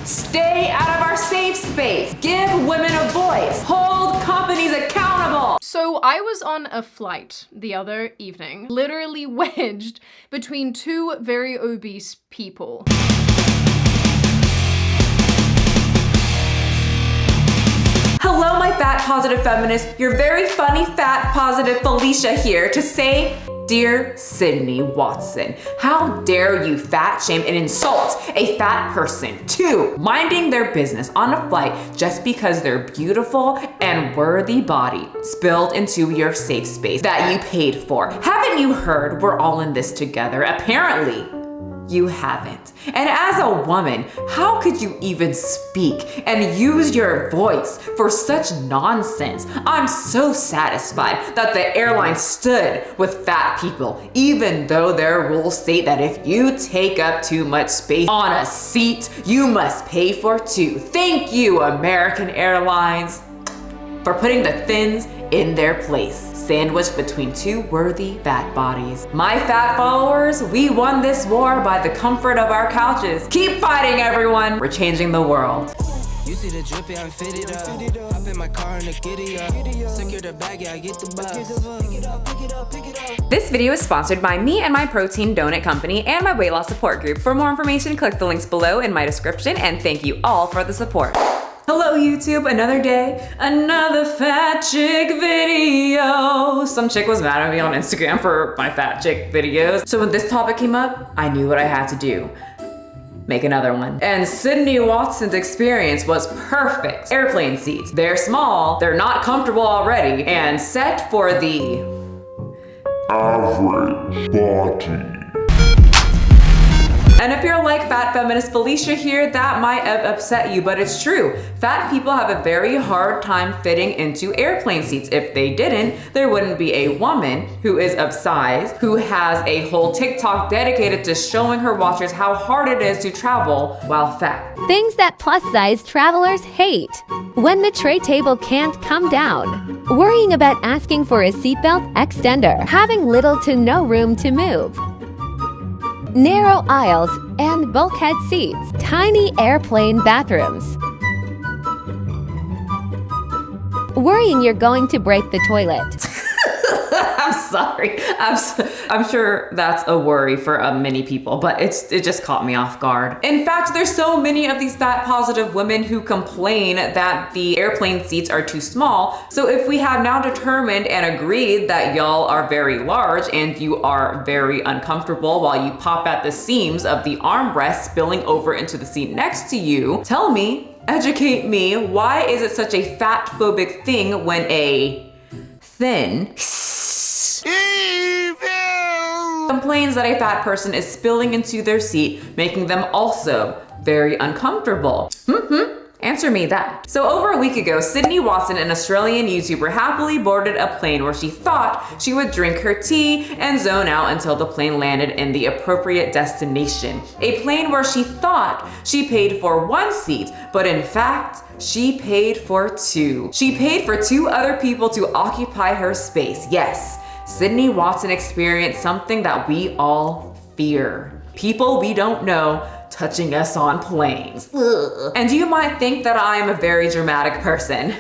Stay out of our safe space. Give women a voice. Hold companies accountable. So I was on a flight the other evening, literally wedged between two very obese people. Hello, my fat positive feminist. Your very funny fat positive Felicia here to say, dear Sydney Watson, how dare you fat shame and insult a fat person to minding their business on a flight just because their beautiful and worthy body spilled into your safe space that you paid for. Haven't you heard we're all in this together? Apparently, you haven't. And as a woman, how could you even speak and use your voice for such nonsense? I'm so satisfied that the airline stood with fat people, even though their rules state that if you take up too much space on a seat, you must pay for two. Thank you, American Airlines, for putting the thins in their place, sandwiched between two worthy fat bodies. My fat followers, we won this war by the comfort of our couches. Keep fighting, everyone. We're changing the world. You see the drippy, I'm fitted up. Hop in my car and the giddy up. Secure the bag, yeah, I get the bus. Pick it up, pick it up, pick it up. This video is sponsored by me and my protein donut company and my weight loss support group. For more information, click the links below in my description, and thank you all for the support. Hello YouTube, another day, another fat chick video. Some chick was mad at me on Instagram for my fat chick videos. So when this topic came up, I knew what I had to do. Make another one. And Sydney Watson's experience was perfect. Airplane seats. They're small, they're not comfortable already, and set for the average body. And if you're like fat feminist Felicia here, that might have upset you, but it's true. Fat people have a very hard time fitting into airplane seats. If they didn't, there wouldn't be a woman who is of size, who has a whole TikTok dedicated to showing her watchers how hard it is to travel while fat. Things that plus-size travelers hate. When the tray table can't come down. Worrying about asking for a seatbelt extender. Having little to no room to move. Narrow aisles and bulkhead seats, tiny airplane bathrooms. Worrying you're going to break the toilet. I'm sorry. I'm sure that's a worry for many people, but it just caught me off guard. In fact, there's so many of these fat positive women who complain that the airplane seats are too small. So if we have now determined and agreed that y'all are very large and you are very uncomfortable while you pop at the seams of the armrest spilling over into the seat next to you, tell me, educate me, why is it such a fat phobic thing when a thin complains that a fat person is spilling into their seat, making them also very uncomfortable? Answer me that. So over a week ago, Sydney Watson, an Australian YouTuber, happily boarded a plane where she thought she would drink her tea and zone out until the plane landed in the appropriate destination. A plane where she thought she paid for one seat, but in fact, she paid for two. She paid for two other people to occupy her space. Yes, Sydney Watson experienced something that we all fear. People we don't know touching us on planes. Ugh. And you might think that I am a very dramatic person.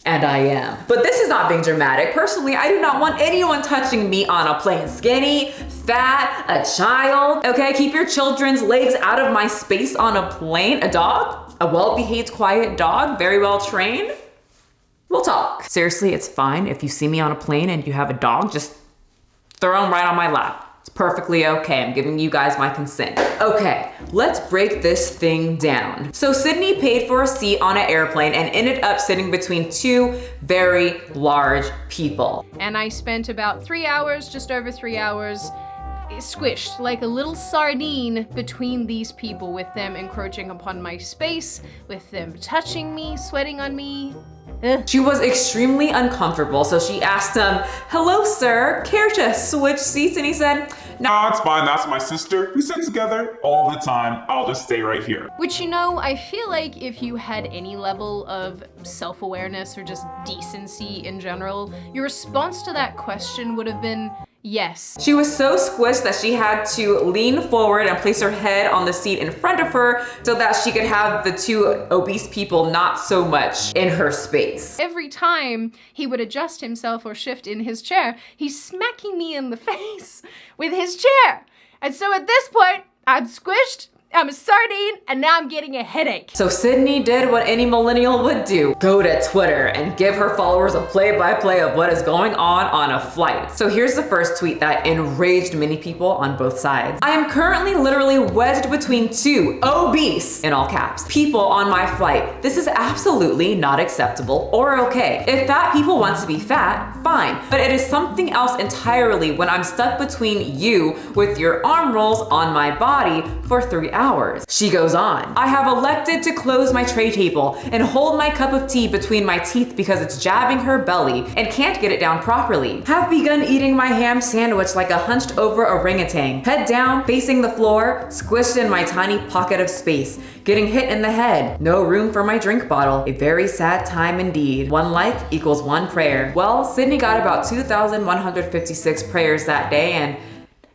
And I am. But this is not being dramatic. Personally, I do not want anyone touching me on a plane. Skinny, fat, a child. Okay, keep your children's legs out of my space on a plane. A dog? A well-behaved, quiet dog, very well trained? We'll talk. Seriously, it's fine if you see me on a plane and you have a dog, just throw him right on my lap. It's perfectly okay. I'm giving you guys my consent. Okay, let's break this thing down. So Sydney paid for a seat on an airplane and ended up sitting between two very large people. And I spent about 3 hours, just over 3 hours, squished like a little sardine between these people, with them encroaching upon my space, with them touching me, sweating on me. Ugh. She was extremely uncomfortable, so she asked him, "Hello, sir, care to switch seats?" And he said, Nah, it's fine. That's my sister. We sit together all the time. I'll just stay right here. Which, you know, I feel like if you had any level of self-awareness or just decency in general, your response to that question would have been, Yes. She was so squished that she had to lean forward and place her head on the seat in front of her so that she could have the two obese people not so much in her space. Every time he would adjust himself or shift in his chair, he's smacking me in the face with his chair. And so at this point, I'm squished, I'm a sardine, and now I'm getting a headache. So Sydney did what any millennial would do. Go to Twitter and give her followers a play-by-play of what is going on a flight. So here's the first tweet that enraged many people on both sides. I am currently literally wedged between two obese, in all caps, people on my flight. This is absolutely not acceptable or okay. If fat people want to be fat, fine. But it is something else entirely when I'm stuck between you with your arm rolls on my body for 3 hours. She goes on. I have elected to close my tray table and hold my cup of tea between my teeth because it's jabbing her belly and can't get it down properly. Have begun eating my ham sandwich like a hunched over orangutan. Head down, facing the floor, squished in my tiny pocket of space, getting hit in the head. No room for my drink bottle. A very sad time indeed. 1 like equals 1 prayer. Well, Sydney got about 2,156 prayers that day and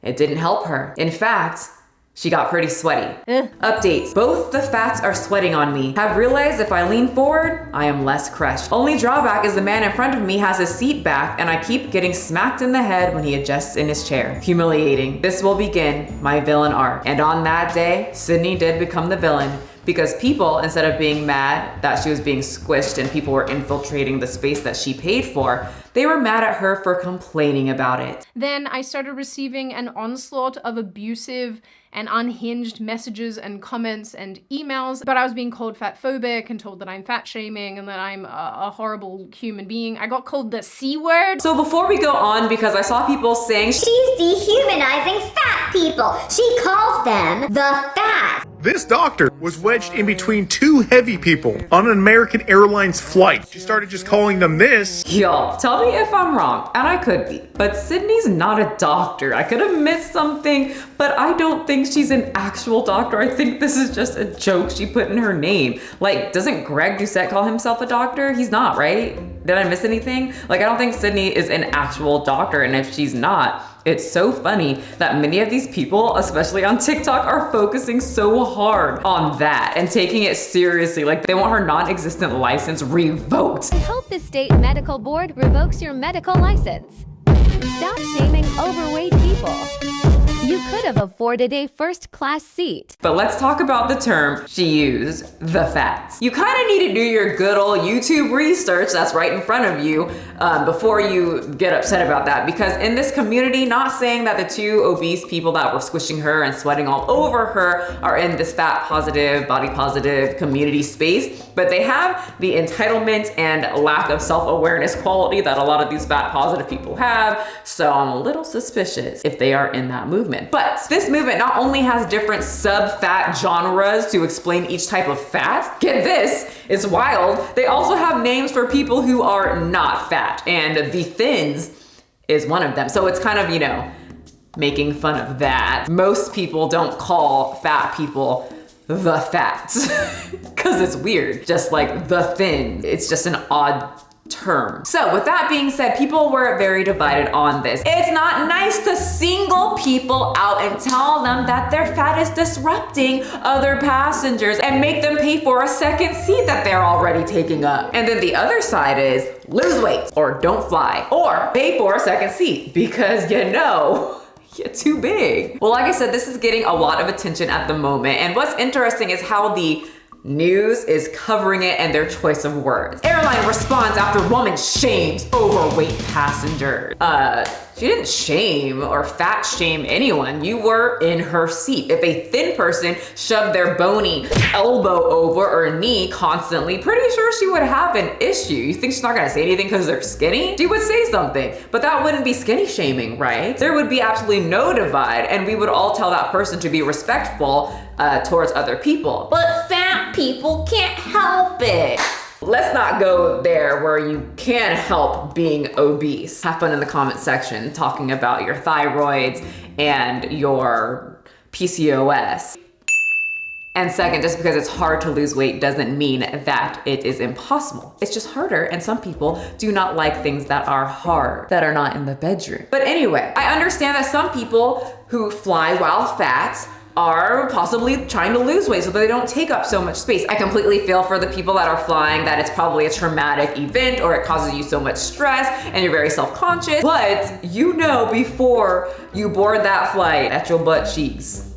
it didn't help her. In fact, she got pretty sweaty. Updates. Both the fats are sweating on me. Have realized if I lean forward, I am less crushed. Only drawback is the man in front of me has his seat back and I keep getting smacked in the head when he adjusts in his chair. Humiliating. This will begin my villain arc. And on that day, Sydney did become the villain because people, instead of being mad that she was being squished and people were infiltrating the space that she paid for, they were mad at her for complaining about it. Then I started receiving an onslaught of abusive and unhinged messages and comments and emails, but I was being called fatphobic and told that I'm fat shaming and that I'm a horrible human being. I got called the C word. So before we go on, because I saw people saying She's dehumanizing fat people. She calls them the fat. This doctor was wedged in between two heavy people on an American Airlines flight. She started just calling them this. y'all, tell me if I'm wrong, and I could be, but Sydney's not a doctor. I could have missed something, but I don't think she's an actual doctor. I think this is just a joke she put in her name. Like, doesn't Greg Doucette call himself a doctor? He's not, right? Did I miss anything? Like, I don't think Sydney is an actual doctor, and if she's not, it's so funny that many of these people, especially on TikTok, are focusing so hard on that and taking it seriously. Like, they want her non-existent license revoked. I hope the state medical board revokes your medical license. Stop shaming overweight people. You could have afforded a first-class seat. But let's talk about the term she used, the fats. You kind of need to do your good old YouTube research that's right in front of you before you get upset about that. Because in this community, not saying that the two obese people that were squishing her and sweating all over her are in this fat positive, body positive community space, but they have the entitlement and lack of self-awareness quality that a lot of these fat positive people have. So I'm a little suspicious if they are in that movement. But this movement not only has different sub-fat genres to explain each type of fat, get this, it's wild, they also have names for people who are not fat, and the thins is one of them. So it's kind of, you know, making fun of that. Most people don't call fat people the fats because it's weird, just like the thin. It's just an odd term. So with that being said, people were very divided on this. It's not nice to single people out and tell them that their fat is disrupting other passengers and make them pay for a second seat that they're already taking up. And then the other side is lose weight or don't fly or pay for a second seat because you know, you're too big. Well, like I said, this is getting a lot of attention at the moment. And what's interesting is how the news is covering it and their choice of words. Airline responds after woman shames overweight passenger. She didn't shame or fat shame anyone. You were in her seat. If a thin person shoved their bony elbow over or knee constantly, pretty sure she would have an issue. You think she's not gonna say anything because they're skinny? She would say something, but that wouldn't be skinny shaming, right? There would be absolutely no divide and we would all tell that person to be respectful towards other people. But fat people can't help it. Let's not go there where you can't help being obese. Have fun in the comment section talking about your thyroids and your PCOS. And second, just because it's hard to lose weight doesn't mean that it is impossible. It's just harder, and some people do not like things that are hard, that are not in the bedroom. But anyway, I understand that some people who fly while fat are possibly trying to lose weight so they don't take up so much space. I completely feel for the people that are flying that it's probably a traumatic event or it causes you so much stress and you're very self-conscious. But you know before you board that flight that your butt cheeks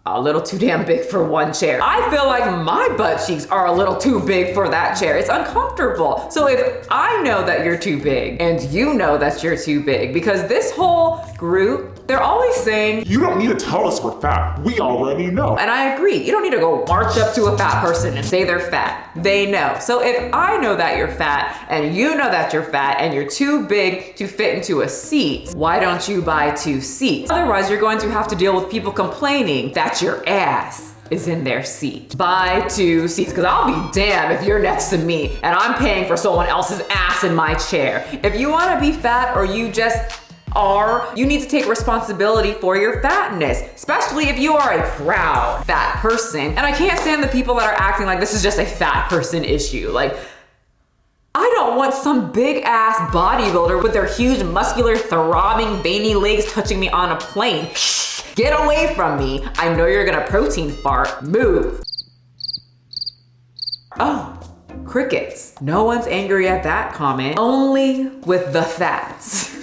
a little too damn big for one chair. I feel like my butt cheeks are a little too big for that chair. It's uncomfortable. So if I know that you're too big and you know that you're too big, because this whole group, they're always saying, You don't need to tell us we're fat. We already know. and I agree, you don't need to go march up to a fat person and say they're fat. They know. So if I know that you're fat and you know that you're fat and you're too big to fit into a seat, why don't you buy 2 seats? Otherwise, you're going to have to deal with people complaining that your ass is in their seat. Buy 2 seats, because I'll be damned if you're next to me and I'm paying for someone else's ass in my chair. If you want to be fat or you just are, you need to take responsibility for your fatness, especially if you are a proud fat person. And I can't stand the people that are acting like this is just a fat person issue. Like, I don't want some big ass bodybuilder with their huge muscular throbbing veiny legs touching me on a plane. Get away from me. I know you're gonna protein fart. Move. Oh, crickets. No one's angry at that comment. Only with the fats.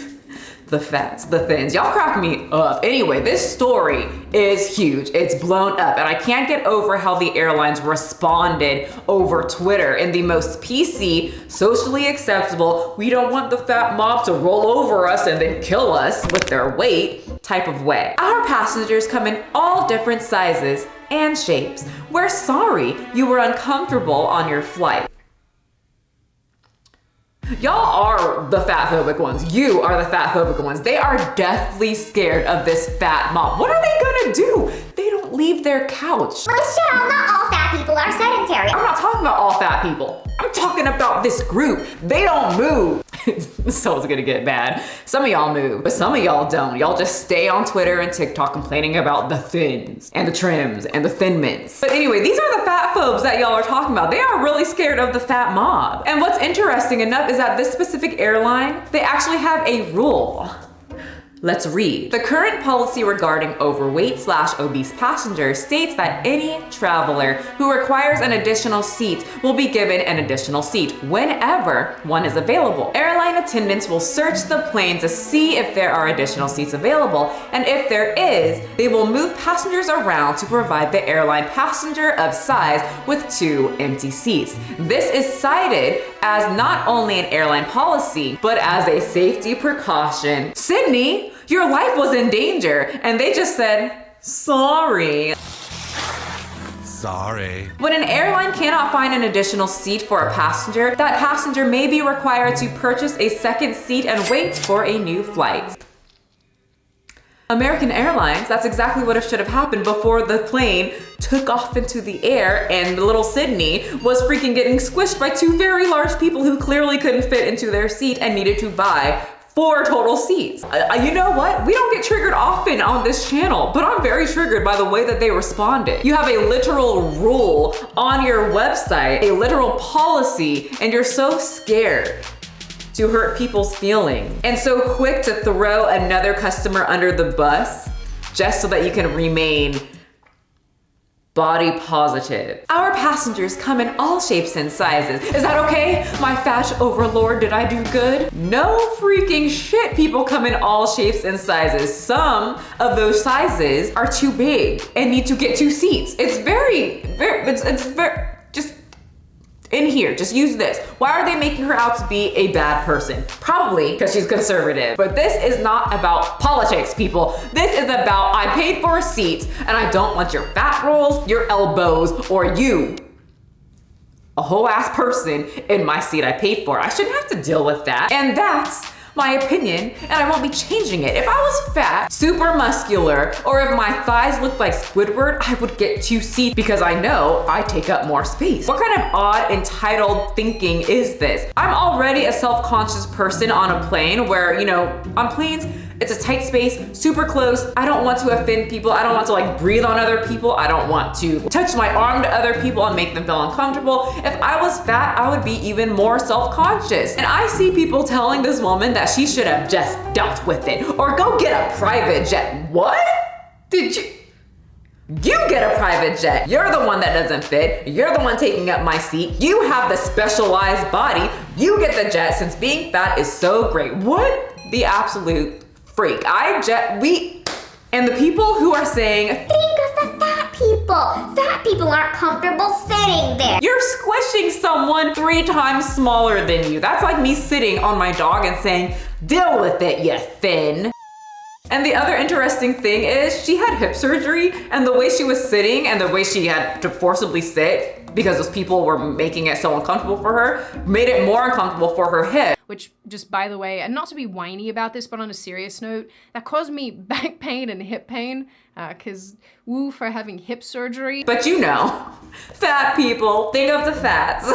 The fats, the thins. Y'all crack me up. Anyway, this story is huge. It's blown up, and I can't get over how the airlines responded over Twitter in the most PC, socially acceptable, we don't want the fat mob to roll over us and then kill us with their weight type of way. Our passengers come in all different sizes and shapes. We're sorry you were uncomfortable on your flight. Y'all are the fat phobic ones. You are the fat phobic ones. They are deathly scared of this fat mob. What are they gonna do? They don't leave their couch. Michelle, not all fat people are sedentary. I'm not talking about all fat people. I'm talking about this group. They don't move. So it's gonna get bad. Some of y'all move, but some of y'all don't. Y'all just stay on Twitter and TikTok complaining about the thins and the trims and the thin mints. But anyway, these are the fat phobes that y'all are talking about. They are really scared of the fat mob. And what's interesting enough is that this specific airline, they actually have a rule. Let's read. The current policy regarding overweight/obese passengers states that any traveler who requires an additional seat will be given an additional seat whenever one is available. Airline attendants will search the plane to see if there are additional seats available, and if there is, they will move passengers around to provide the airline passenger of size with 2 empty seats. This is cited as not only an airline policy, but as a safety precaution. Sydney, your life was in danger, and they just said, sorry. Sorry. When an airline cannot find an additional seat for a passenger, that passenger may be required to purchase a second seat and wait for a new flight. American Airlines, that's exactly what should have happened before the plane took off into the air and little Sydney was freaking getting squished by 2 very large people who clearly couldn't fit into their seat and needed to buy 4 total seats. You know what? We don't get triggered often on this channel, but I'm very triggered by the way that they responded. You have a literal rule on your website, a literal policy, and you're so scared to hurt people's feelings and so quick to throw another customer under the bus just so that you can remain body positive. Our passengers come in all shapes and sizes. Is that okay? My fat overlord, did I do good? No freaking shit. People come in all shapes and sizes. Some of those sizes are too big and need to get 2 seats. It's very, just in here, just use this. Why are they making her out to be a bad person? Probably because she's conservative. But this is not about politics, people. This is about I paid for a seat and I don't want your fat rolls, your elbows, or you, a whole ass person, in my seat I paid for. I shouldn't have to deal with that. And that's my opinion, and I won't be changing it. If I was fat, super muscular, or if my thighs looked like Squidward, I would get 2 seats because I know I take up more space. What kind of odd, entitled thinking is this? I'm already a self-conscious person on a plane where, you know, on planes, It's a tight space, super close. I don't want to offend people. I don't want to like breathe on other people. I don't want to touch my arm to other people and make them feel uncomfortable. If I was fat, I would be even more self-conscious. And I see people telling this woman that she should have just dealt with it or go get a private jet. What? Did you? You get a private jet. You're the one that doesn't fit. You're the one taking up my seat. You have the specialized body. You get the jet since being fat is so great. What the absolute freak. And the people who are saying, Think of the fat people. Fat people aren't comfortable sitting there. you're squishing someone 3 times smaller than you. That's like me sitting on my dog and saying, deal with it, you thin. And the other interesting thing is she had hip surgery, and the way she was sitting and the way she had to forcibly sit because those people were making it so uncomfortable for her, made it more uncomfortable for her hip. Which, just by the way, and not to be whiny about this, but on a serious note, that caused me back pain and hip pain, cause woo for having hip surgery. But you know, fat people, think of the fats.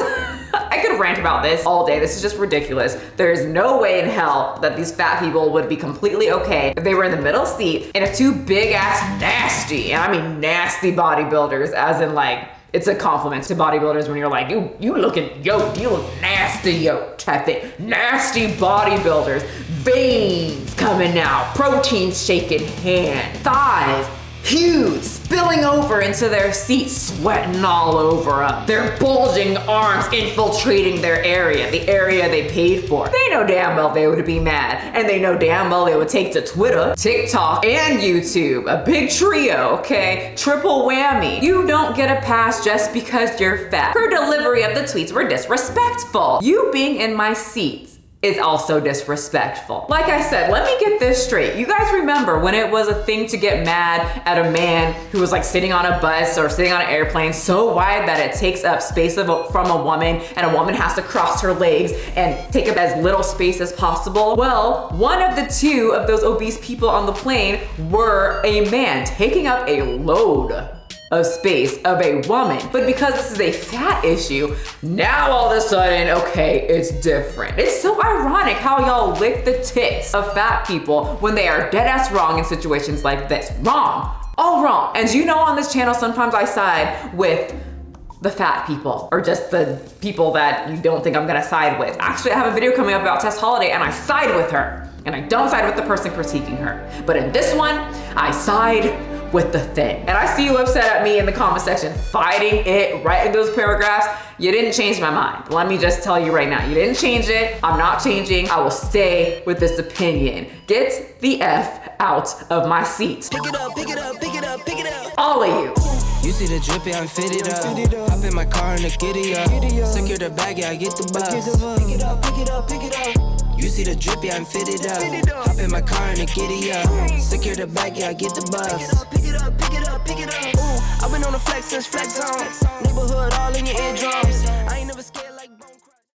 I could rant about this all day. This is just ridiculous. There's no way in hell that these fat people would be completely okay if they were in the middle seat and if 2 big ass nasty, and I mean nasty bodybuilders, as in like, it's a compliment to bodybuilders when you're like, you looking, yo, you look nasty, yo, type thing. Nasty bodybuilders, veins coming out, protein shaking hand, thighs, huge, spilling over into their seats, sweating all over them. Their bulging arms infiltrating their area, the area they paid for. They know damn well they would be mad, and they know damn well they would take to Twitter, TikTok, and YouTube. A big trio, okay? Triple whammy. You don't get a pass just because you're fat. Her delivery of the tweets were disrespectful. You being in my seats is also disrespectful. Like I said, let me get this straight. You guys remember when it was a thing to get mad at a man who was like sitting on a bus or sitting on an airplane so wide that it takes up space from a woman, and a woman has to cross her legs and take up as little space as possible? Well, one of the 2 of those obese people on the plane were a man taking up a load of space of a woman. But because this is a fat issue, now all of a sudden, okay, it's different. It's so ironic how y'all lick the tits of fat people when they are dead ass wrong in situations like this. Wrong, all wrong. And you know, on this channel, sometimes I side with the fat people, or just the people that you don't think I'm gonna side with. Actually, I have a video coming up about Tess Holliday and I side with her. And I don't side with the person critiquing her. But in this one, I side with the thin. And I see you upset at me in the comment section, fighting it right in those paragraphs. You didn't change my mind. Let me just tell you right now, you didn't change it. I'm not changing. I will stay with this opinion. Get the F out of my seat. Pick it up, pick it up, pick it up, pick it up. All of you. You see the drippy, I'm fitted up. Hop in my car and the giddy up. Secure the bag, yeah, I get the bus. Pick it up, pick it up, pick it up. You see the drippy, I'm fitted up. Hop in my car and the giddy up. Secure the bag, yeah, I get the bus. Pick it up, pick it up, pick it up. Ooh, I've been on the flex since flex zone. Neighborhood all in your eardrum.